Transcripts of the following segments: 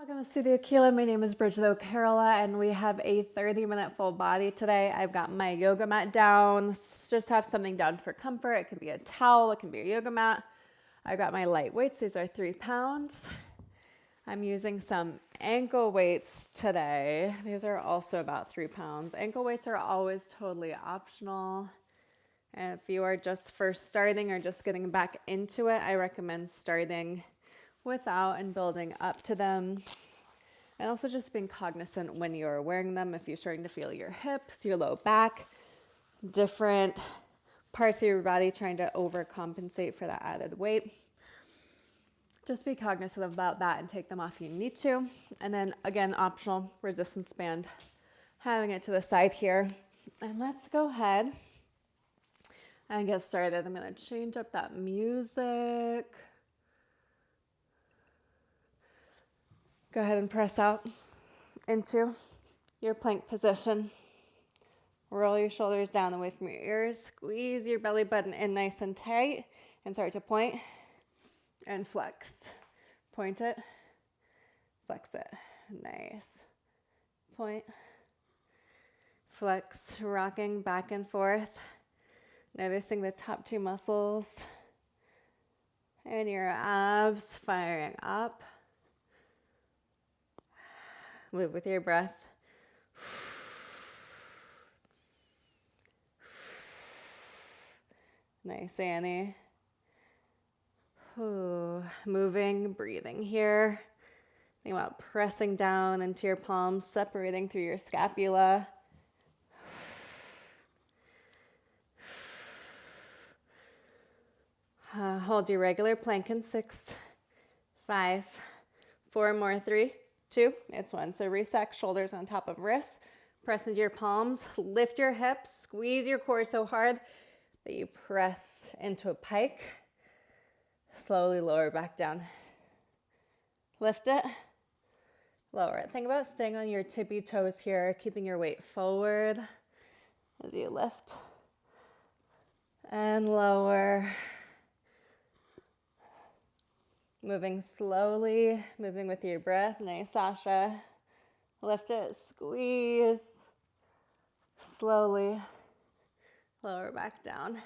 Welcome to Studio Aquila. My name is Bridget O'Carola, and we have a 30-minute full body today. I've got my yoga mat down. Just have something down for comfort. It can be a towel, it can be a yoga mat. I've got my light weights. These are 3 pounds. I'm using some ankle weights today. These are also about 3 pounds. Ankle weights are always totally optional. And if you are just first starting or just getting back into it, I recommend starting without and building up to them. And also just being cognizant when you're wearing them, if you're starting to feel your hips, your low back, different parts of your body trying to overcompensate for that added weight. Just be cognizant about that and take them off if you need to. And then again, optional resistance band, having it to the side here. And let's go ahead and get started. I'm going to change up that music. Go ahead and press out into your plank position. Roll your shoulders down away from your ears. Squeeze your belly button in nice and tight and start to point and flex. Point it, flex it. Nice. Point, flex, rocking back and forth. Noticing the top 2 muscles and your abs firing up. Move with your breath. Nice, Annie. Ooh. Moving, breathing here. Think about pressing down into your palms, separating through your scapula. Hold your regular plank in 6, 5, 4 more, 3, 2, it's 1. So restack shoulders on top of wrists. Press into your palms. Lift your hips. Squeeze your core so hard that you press into a pike. Slowly lower back down. Lift it. Lower it. Think about staying on your tippy toes here, keeping your weight forward as you lift. And lower. Moving slowly, moving with your breath. Nice, Sasha. Lift it, squeeze. Slowly lower back down.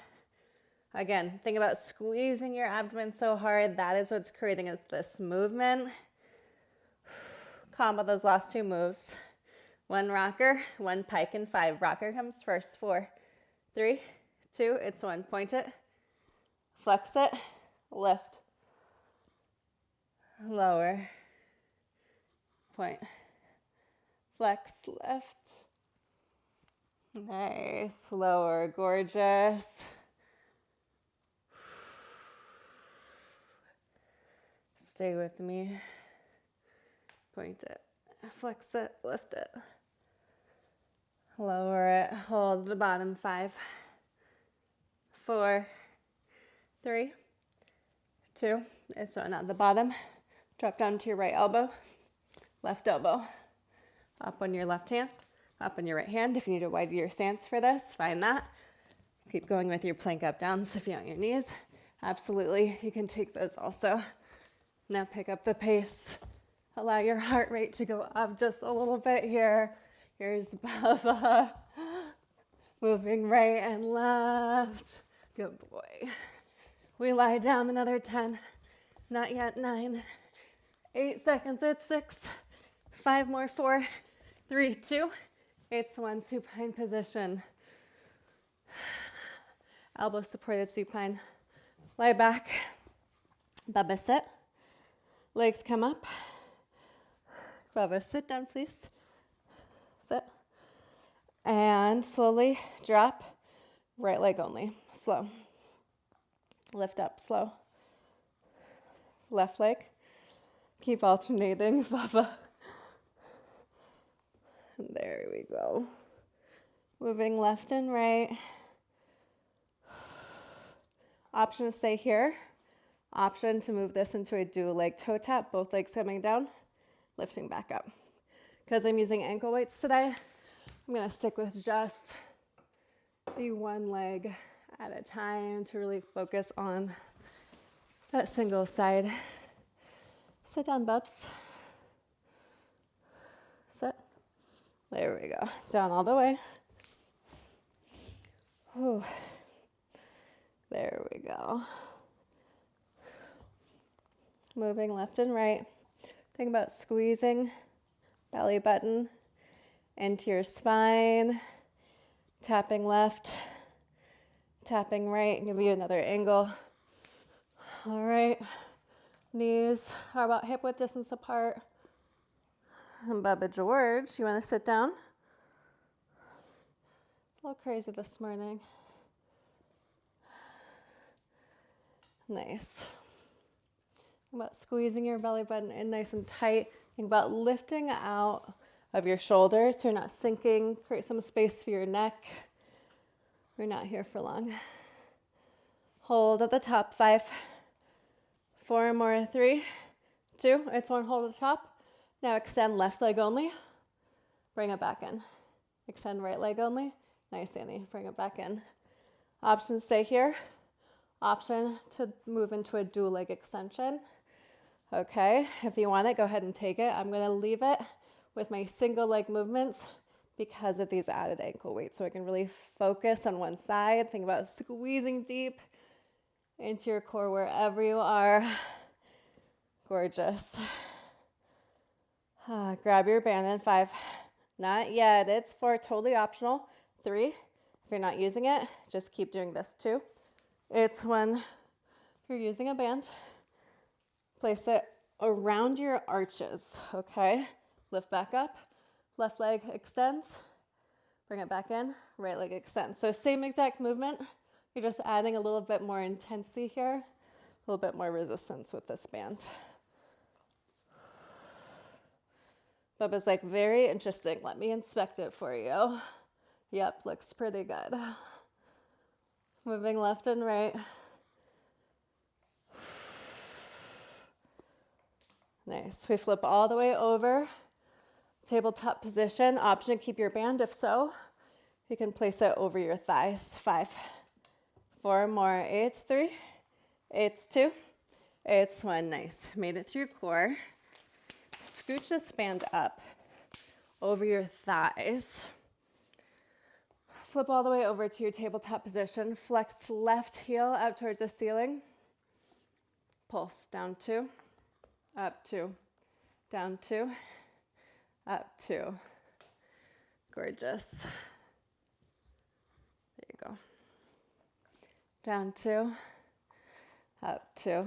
Again, think about squeezing your abdomen so hard. That is what's creating this movement. Combo those last 2 moves. 1 rocker, 1 pike, and 5. Rocker comes first. 4, 3, 2, it's 1. Point it, flex it, lift. Lower, point, flex, lift. Nice, lower, gorgeous. Stay with me. Point it, flex it, lift it. Lower it, hold the bottom. 5, 4, 3, 2, it's 1 at the bottom. Drop down to your right elbow, left elbow. Up on your left hand, up on your right hand. If you need to widen your stance for this, find that. Keep going with your plank up down, so if you're on your knees, absolutely, you can take those also. Now pick up the pace. Allow your heart rate to go up just a little bit here. Here's Baba. Moving right and left. Good boy. We lie down another 10. Not yet. 9. 8 seconds, it's 6, 5 more, 4, 3, 2, it's 1, supine position. Elbow supported supine. Lie back, Bubba sit, legs come up. Bubba sit down please, sit. And slowly drop, right leg only, slow. Lift up, slow. Left leg. Keep alternating, Baba. There we go. Moving left and right. Option to stay here. Option to move this into a dual leg toe tap, both legs coming down, lifting back up. Because I'm using ankle weights today, I'm going to stick with just the 1 leg at a time to really focus on that single side. Sit down, Bubs. There we go. Down all the way. Whew. There we go. Moving left and right. Think about squeezing belly button into your spine. Tapping left, tapping right. Give you another angle. All right. Knees are about hip width distance apart. And Bubba George, you want to sit down? It's a little crazy this morning. Nice. Think about squeezing your belly button in nice and tight. Think about lifting out of your shoulders so you're not sinking. Create some space for your neck. We're not here for long. Hold at the top. 5, 4 more. 3, 2. It's one. Hold at the top. Now extend left leg only. Bring it back in. Extend right leg only. Nice, Annie. Bring it back in. Option, stay here. Option to move into a dual leg extension. Okay, if you want it, go ahead and take it. I'm going to leave it with my single leg movements because of these added ankle weights. So I can really focus on one side. Think about squeezing deep into your core wherever you are. Gorgeous. Grab your band in. 5, not yet. It's 4, totally optional. 3, if you're not using it, just keep doing this. 2, it's when you're using a band. Place it around your arches, okay? Lift back up. Left leg extends. Bring it back in. Right leg extends. So same exact movement. You're just adding a little bit more intensity here. A little bit more resistance with this band. Bubba's like, very interesting. Let me inspect it for you. Yep, looks pretty good. Moving left and right. Nice. We flip all the way over. Tabletop position. Option to keep your band. If so, you can place it over your thighs. 5, 4 more. It's 3. It's 2. It's 1. Nice. Made it through core. Scooch this band up over your thighs. Flip all the way over to your tabletop position. Flex left heel up towards the ceiling. Pulse. Down 2. Up 2. Down 2. Up 2. Gorgeous. There you go. Down 2. Up 2.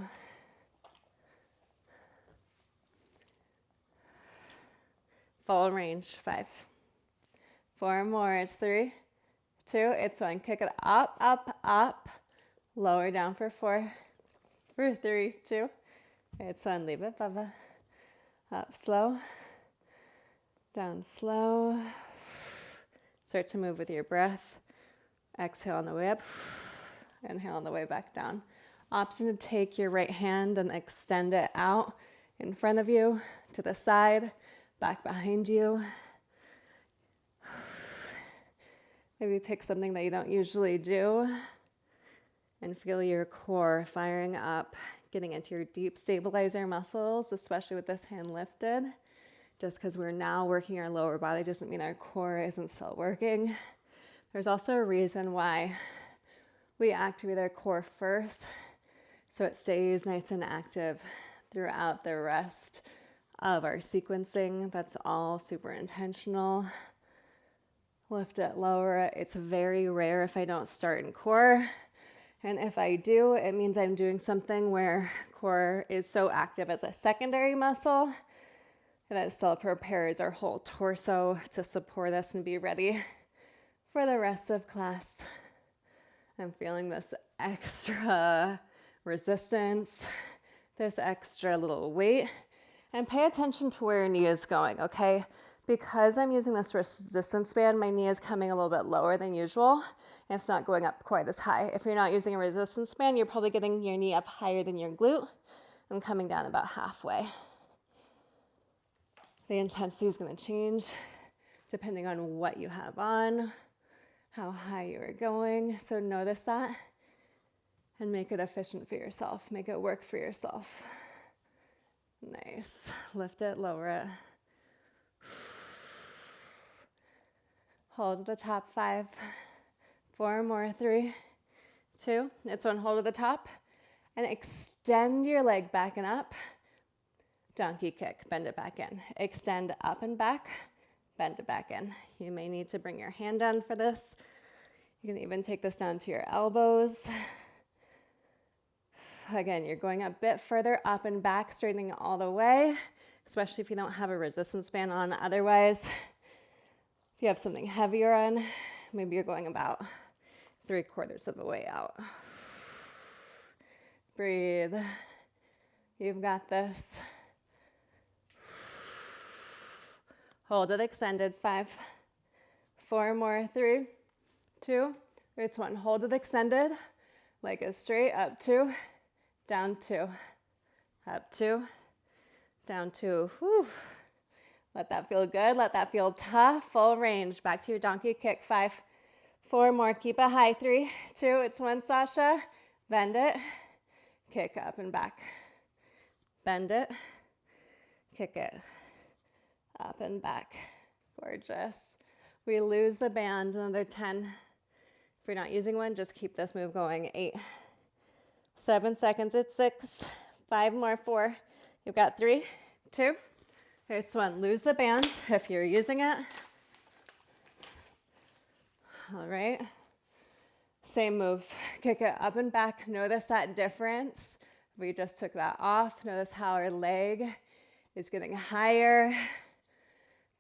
Full range. 5, 4 more. It's 3, 2. It's 1. Kick it up, up, up. Lower down for 4, for 3, 2. It's 1. Leave it, Bubba. Up slow. Down slow. Start to move with your breath. Exhale on the way up. Inhale on the way back down. Option to take your right hand and extend it out in front of you, to the side, back behind you. Maybe pick something that you don't usually do and feel your core firing up, getting into your deep stabilizer muscles, especially with this hand lifted. Just because we're now working our lower body doesn't mean our core isn't still working. There's also a reason why we activate our core first, so it stays nice and active throughout the rest of our sequencing. That's all super intentional. Lift it, lower it. It's very rare if I don't start in core. And if I do, it means I'm doing something where core is so active as a secondary muscle and it still prepares our whole torso to support us and be ready for the rest of class. I'm feeling this extra resistance, this extra little weight. And pay attention to where your knee is going, okay? Because I'm using this resistance band, my knee is coming a little bit lower than usual, and it's not going up quite as high. If you're not using a resistance band, you're probably getting your knee up higher than your glute and coming down about halfway. The intensity is going to change depending on what you have on, how high you are going. So notice that and make it efficient for yourself. Make it work for yourself. Nice. Lift it, lower it. Hold at the top, 5, 4 more, 3, 2. It's one, hold at the top. And extend your leg back and up. Donkey kick, bend it back in. Extend up and back, bend it back in. You may need to bring your hand down for this. You can even take this down to your elbows. Again, you're going a bit further up and back, straightening all the way, especially if you don't have a resistance band on. Otherwise, if you have something heavier on, maybe you're going about 3/4 of the way out. Breathe. You've got this. Hold it extended. 5, 4 more, 3, 2. It's one. Hold it extended. Leg is straight. Up 2, down 2, up 2, down 2. Whew. Let that feel good. Let that feel tough. Full range. Back to your donkey kick. 5, 4 more. Keep it high. 3, 2. It's one, Sasha. Bend it. Kick up and back. Bend it. Kick it. Up and back. Gorgeous. We lose the band. Another 10. If you're not using one, just keep this move going. 8, 7 seconds. It's 6, 5 more, 4. You've got 3, 2. It's one. Lose the band if you're using it. All right. Same move. Kick it up and back. Notice that difference. We just took that off. Notice how our leg is getting higher.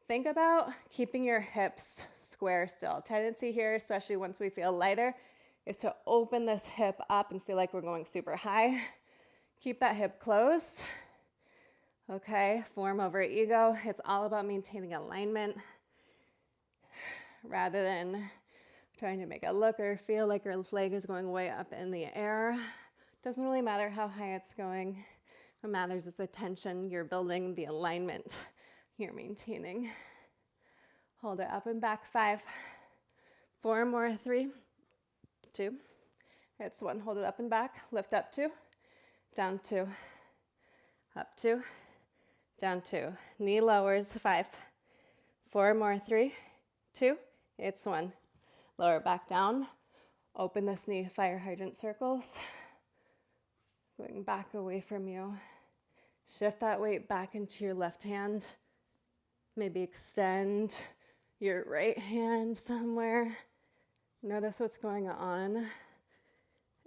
Think about keeping your hips square still. Tendency here, especially once we feel lighter, is to open this hip up and feel like we're going super high. Keep that hip closed. Okay, form over ego. It's all about maintaining alignment rather than trying to make it look or feel like your leg is going way up in the air. Doesn't really matter how high it's going. What matters is the tension you're building, the alignment you're maintaining. Hold it up and back. 5, 4 more. 3, 2. It's one. Hold it up and back. Lift up 2, down 2, up 2, down 2. Knee lowers. 5, 4 more. 3, 2. It's one. Lower back down. Open this knee. Fire hydrant circles. Going back away from you. Shift that weight back into your left hand. Maybe extend your right hand somewhere. Notice what's going on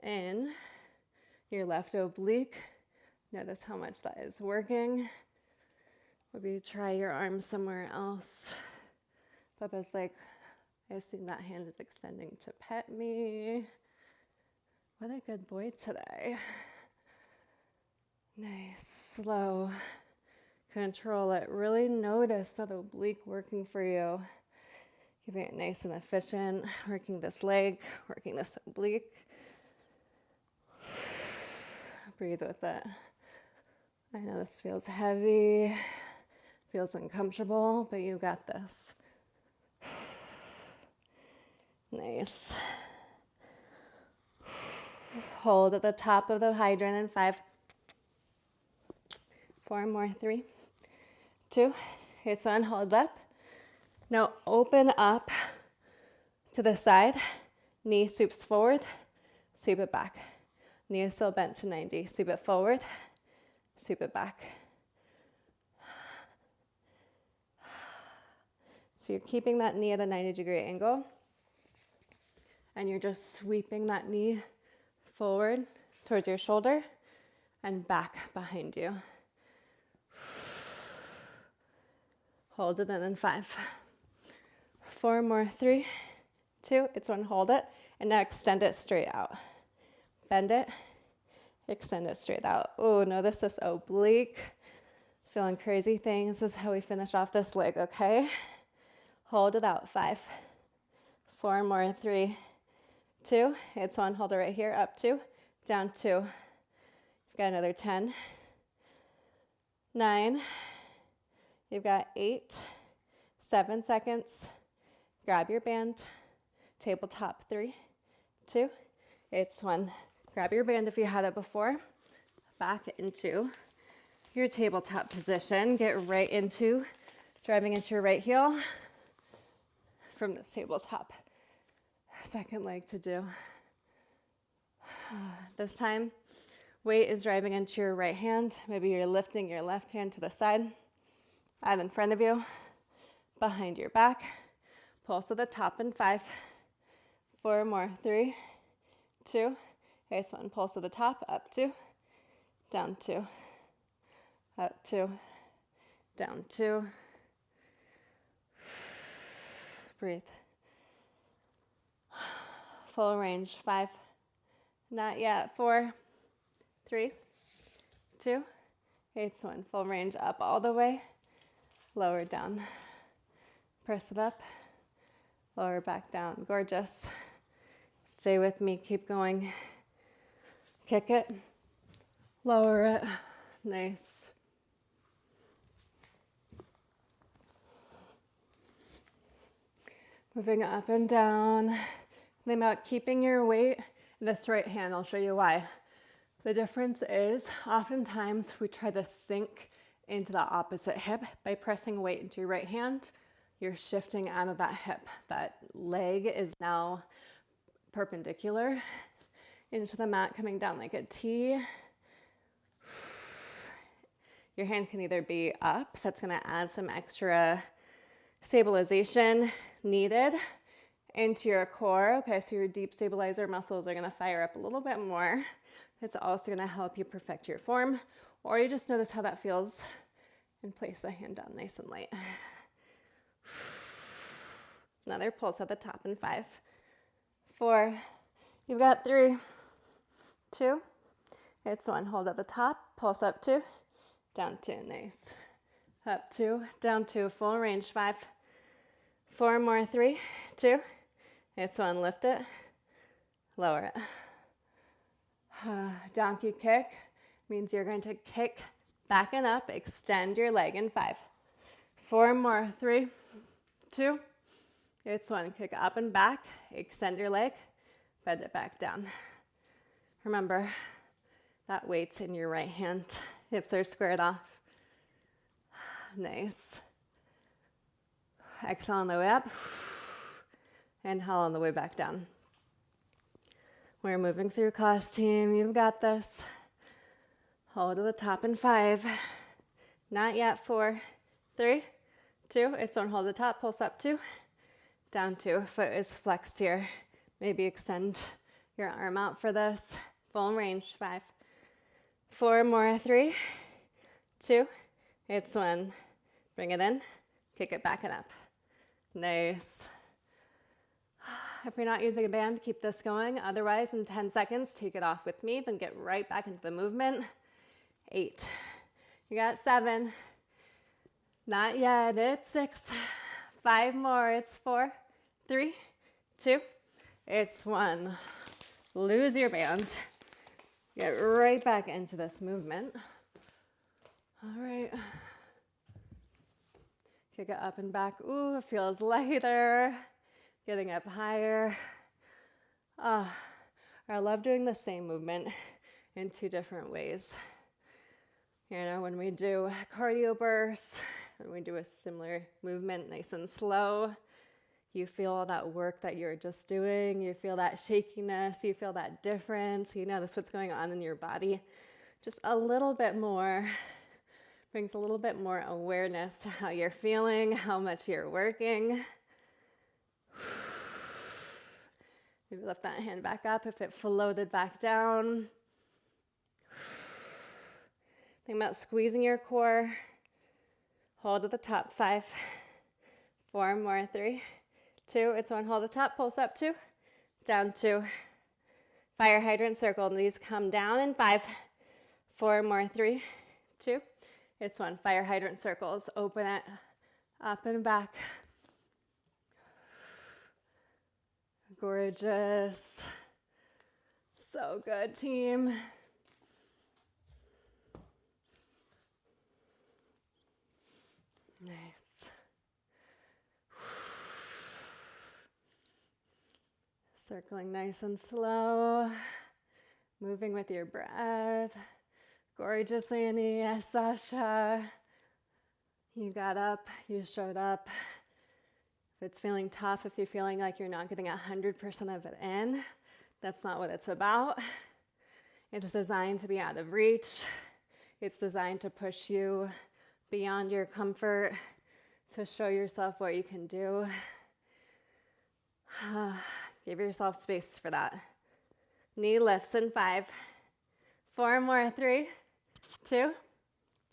in your left oblique. Notice how much that is working. Maybe try your arm somewhere else. Papa's like, I assume that hand is extending to pet me. What a good boy today. Nice, slow. Control it. Really notice that oblique working for you. Keeping it nice and efficient. Working this leg, working this oblique. Breathe with it. I know this feels heavy, feels uncomfortable, but you got this. Nice. Hold at the top of the hydrant in 5, 4 more. 3, 2. It's one. Hold up. Now open up to the side. Knee sweeps forward. Sweep it back. Knee is still bent to 90. Sweep it forward. Sweep it back. So you're keeping that knee at a 90-degree angle. And you're just sweeping that knee forward towards your shoulder and back behind you. Hold it in 5, 4 more. 3, 2. It's one. Hold it. And now extend it straight out. Bend it. Extend it straight out. Oh, notice this oblique. Feeling crazy things. This is how we finish off this leg, okay? Hold it out. 5, 4 more. 3, 2. It's one. Hold it right here. Up 2, down 2. You've got another 10, 9. You've got 8, 7 seconds. Grab your band. Tabletop. 3, 2. It's one. Grab your band if you had it before. Back into your tabletop position. Get right into driving into your right heel. from this tabletop. Second leg to do. This time, weight is driving into your right hand. Maybe you're lifting your left hand to the side, either in front of you, behind your back. Pulse to the top in 5, 4 more, 3, 2. Okay, so one, pulse to the top, up 2, down 2, up 2, down 2. Breathe. Full range, 5, not yet, 4, 3, 2. Okay, so one, full range, up all the way, lower down. Press it up, lower back down. Gorgeous. Stay with me, keep going. Kick it, lower it. Nice. Moving up and down. Think about keeping your weight in this right hand. I'll show you why. The difference is oftentimes we try to sink into the opposite hip by pressing weight into your right hand. You're shifting out of that hip. That leg is now perpendicular into the mat, coming down like a T. Your hand can either be up, that's gonna add some extra stabilization needed into your core. Okay, so your deep stabilizer muscles are gonna fire up a little bit more. It's also gonna help you perfect your form, or you just notice how that feels and place the hand down nice and light. Another pulse at the top in 5, 4, you've got 3, 2, it's 1, hold at the top, pulse up 2, down 2, nice. Up 2, down 2, full range, 5, 4 more, 3, 2, it's 1, lift it, lower it. Donkey kick means you're going to kick back and up, extend your leg in 5, 4 more, 3, 2, it's 1, kick up and back, extend your leg, bend it back down. Remember, that weight's in your right hand. Hips are squared off. Nice. Exhale on the way up. Inhale on the way back down. We're moving through class, team. You've got this. Hold to the top in 5. Not yet. 4, 3, 2. It's on hold the top. Pulse up 2. Down 2. Foot is flexed here. Maybe extend your arm out for this. Full range. 5, 4 more. 3, 2. It's 1. Bring it in. Kick it back and up. Nice. If you're not using a band, keep this going. Otherwise, in 10 seconds, take it off with me. Then get right back into the movement. 8. You got 7. Not yet. It's 6. 5 more. It's 4, 3, 2. It's 1. Lose your band. Get right back into this movement. All right. Kick it up and back. Ooh, it feels lighter. Getting up higher. I love doing the same movement in 2 different ways. You know, when we do cardio bursts, and we do a similar movement, nice and slow, you feel all that work that you're just doing. You feel that shakiness. You feel that difference. You notice what's going on in your body. Just a little bit more. Brings a little bit more awareness to how you're feeling, how much you're working. Maybe lift that hand back up if it floated back down. Think about squeezing your core. Hold at the top. 5, 4 more. 3, 2. It's 1. Hold the top. Pulse up 2. Down 2. Fire hydrant circle. Knees come down in 5, 4 more. 3, 2. It's 1. Fire hydrant circles. Open it up and back. Gorgeous. So good, team. Nice. Circling nice and slow. Moving with your breath. Gorgeous, Annie. Yes, Sasha. You got up. You showed up. If it's feeling tough, if you're feeling like you're not getting 100% of it in, that's not what it's about. It's designed to be out of reach. It's designed to push you beyond your comfort, to show yourself what you can do. Give yourself space for that. Knee lifts in 5, 4 more, 3, 2.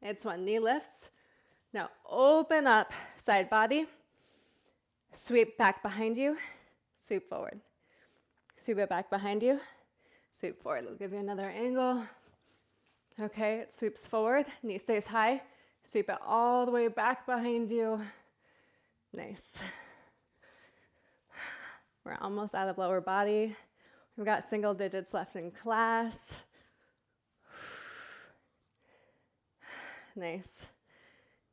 It's 1. Knee lifts. Now open up, side body. Sweep back behind you. Sweep forward. Sweep it back behind you. Sweep forward. We'll give you another angle. Okay, it sweeps forward. Knee stays high. Sweep it all the way back behind you. Nice. We're almost out of lower body. We've got single digits left in class. Nice.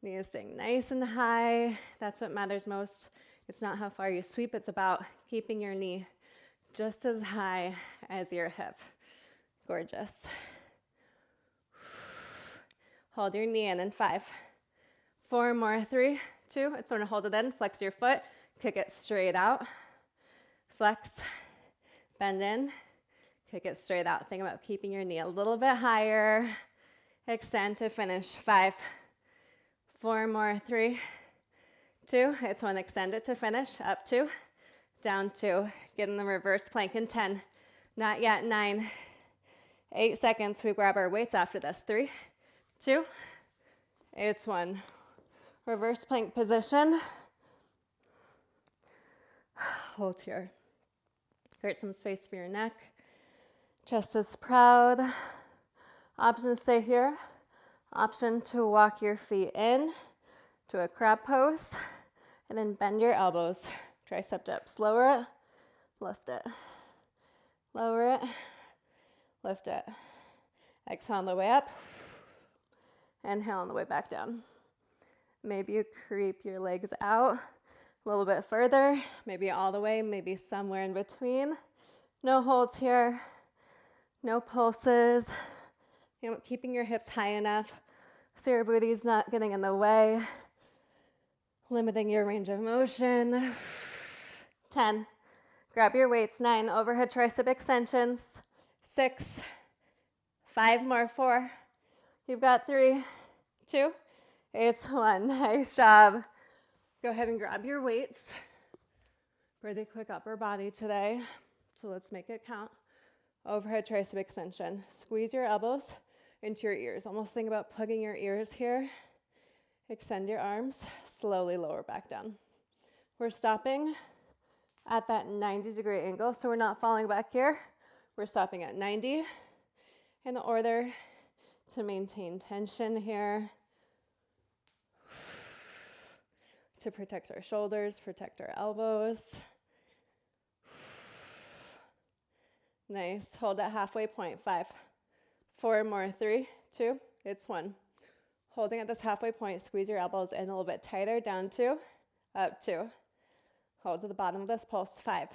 Knee is staying nice and high. That's what matters most. It's not how far you sweep. It's about keeping your knee just as high as your hip. Gorgeous. Hold your knee in 5, 4 more, 3, 2. It's going to hold it in. Flex your foot. Kick it straight out. Flex. Bend in. Kick it straight out. Think about keeping your knee a little bit higher. Extend to finish. 5, 4 more, 3, 2. It's one. Extend it to finish. Up 2, down 2. Get in the reverse plank in 10. Not yet. 9, 8 seconds. We grab our weights after this. 3, 2. It's 1. Reverse plank position. Hold here. Create some space for your neck. Chest is proud. Option to stay here. Option to walk your feet in to a crab pose. And then bend your elbows. Tricep dips. Lower it. Lift it. Lower it. Lift it. Exhale on the way up. Inhale on the way back down. Maybe you creep your legs out a little bit further, maybe all the way, maybe somewhere in between. No holds here, no pulses. Keeping your hips high enough so your booty's not getting in the way. Limiting your range of motion. 10. Grab your weights. 9. Overhead tricep extensions. 6. 5 more. 4. You've got 3, 2. It's 1. Nice job. Go ahead and grab your weights. Pretty quick upper body today, so let's make it count. Overhead tricep extension. Squeeze your elbows into your ears. Almost think about plugging your ears here. Extend your arms. Slowly lower back down. We're stopping at that 90-degree angle, so we're not falling back here. We're stopping at 90 in order to maintain tension here, to protect our shoulders, protect our elbows. Nice. Hold at halfway point. 5, 4 more. 3, 2. It's 1. Holding at this halfway point, squeeze your elbows in a little bit tighter. Down 2, up 2. Hold to the bottom of this pulse. 5,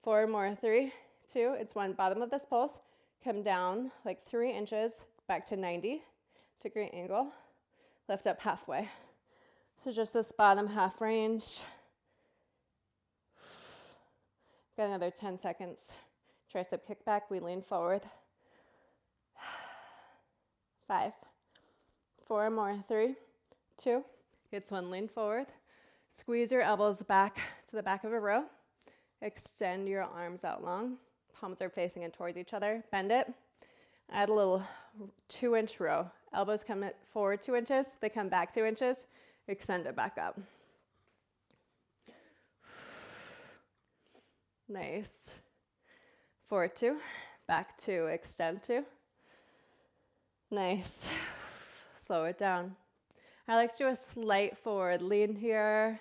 4 more. 3, 2. It's 1. Bottom of this pulse. Come down like 3 inches back to 90-degree angle. Lift up halfway. So just this bottom half range. Got another 10 seconds. Tricep kickback, we lean forward. 5, 4 more. 3, 2. It's 1. Lean forward. Squeeze your elbows back to the back of a row. Extend your arms out long. Palms are facing in towards each other. Bend it. Add a little 2-inch row. Elbows come forward 2 inches. They come back 2 inches. Extend it back up. Nice. Forward 2, back 2, extend 2. Nice. Slow it down. I like to do a slight forward lean here.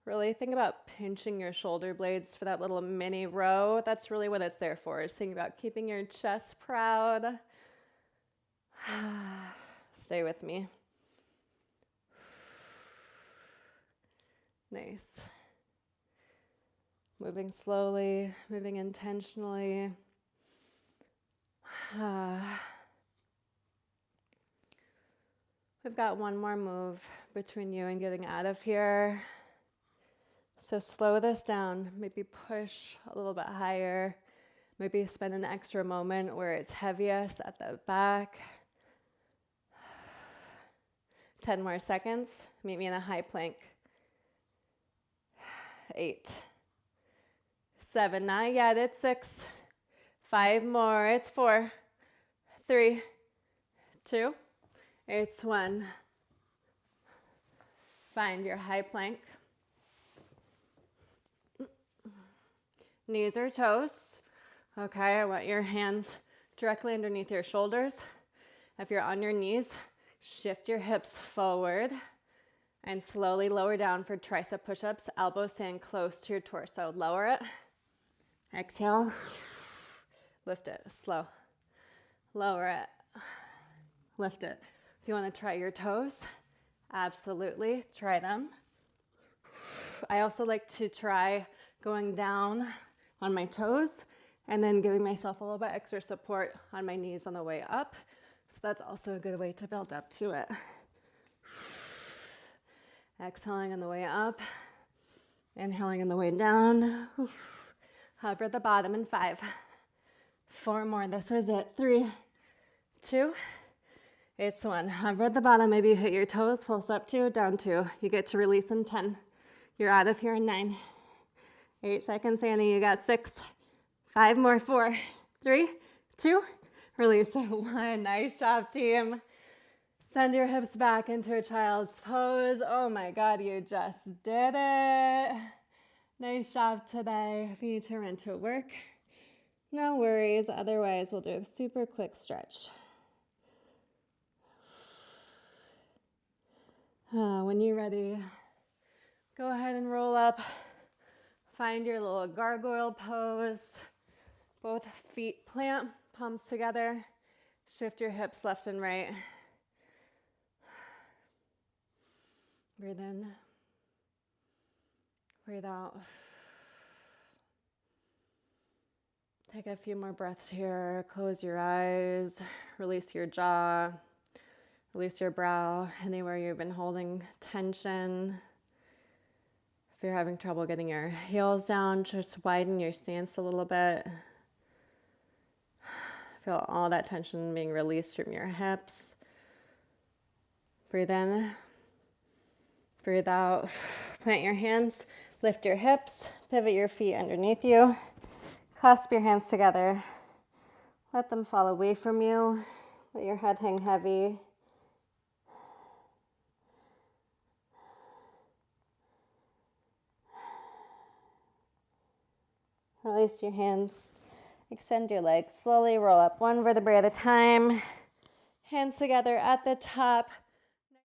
Really think about pinching your shoulder blades for that little mini row. That's really what it's there for, is thinking about keeping your chest proud. Stay with me. Nice. Moving slowly, moving intentionally. We've got one more move between you and getting out of here. So slow this down, maybe push a little bit higher, maybe spend an extra moment where it's heaviest at the back. 10 more seconds. Meet me in a high plank. 8, 7, not yet, it's 6, 5 more, it's 4, 3, 2, it's 1. Find your high plank. Knees or toes. Okay, I want your hands directly underneath your shoulders. If you're on your knees, shift your hips forward and slowly lower down for tricep push-ups. Elbows staying close to your torso. Lower it. Exhale. Lift it. Slow. Lower it. Lift it. If you want to try your toes, absolutely try them. I also like to try going down on my toes and then giving myself a little bit extra support on my knees on the way up. So that's also a good way to build up to it. Exhaling on the way up, inhaling on the way down. Hover at the bottom in 5, 4 more. This is it. 3, 2, it's 1. Hover at the bottom. Maybe you hit your toes. Pulse up 2, down 2. You get to release in 10. You're out of here in 9. 8 seconds, Annie. You got 6, 5 more. 4, 3, 2. Release. 1. Nice job, team. Send your hips back into a child's pose. Oh my God, you just did it. Nice job today. If you need to run to work, no worries. Otherwise, we'll do a super quick stretch. When you're ready, go ahead and roll up. Find your little gargoyle pose. Both feet plant, palms together. Shift your hips left and right. Breathe in. Breathe out. Take a few more breaths here. Close your eyes. Release your jaw. Release your brow. Anywhere you've been holding tension. If you're having trouble getting your heels down, just widen your stance a little bit. Feel all that tension being released from your hips. Breathe in. Breathe out. Plant your hands. Lift your hips. Pivot your feet underneath you. Clasp your hands together. Let them fall away from you. Let your head hang heavy. Release your hands. Extend your legs. Slowly roll up one vertebrae at a time. Hands together at the top.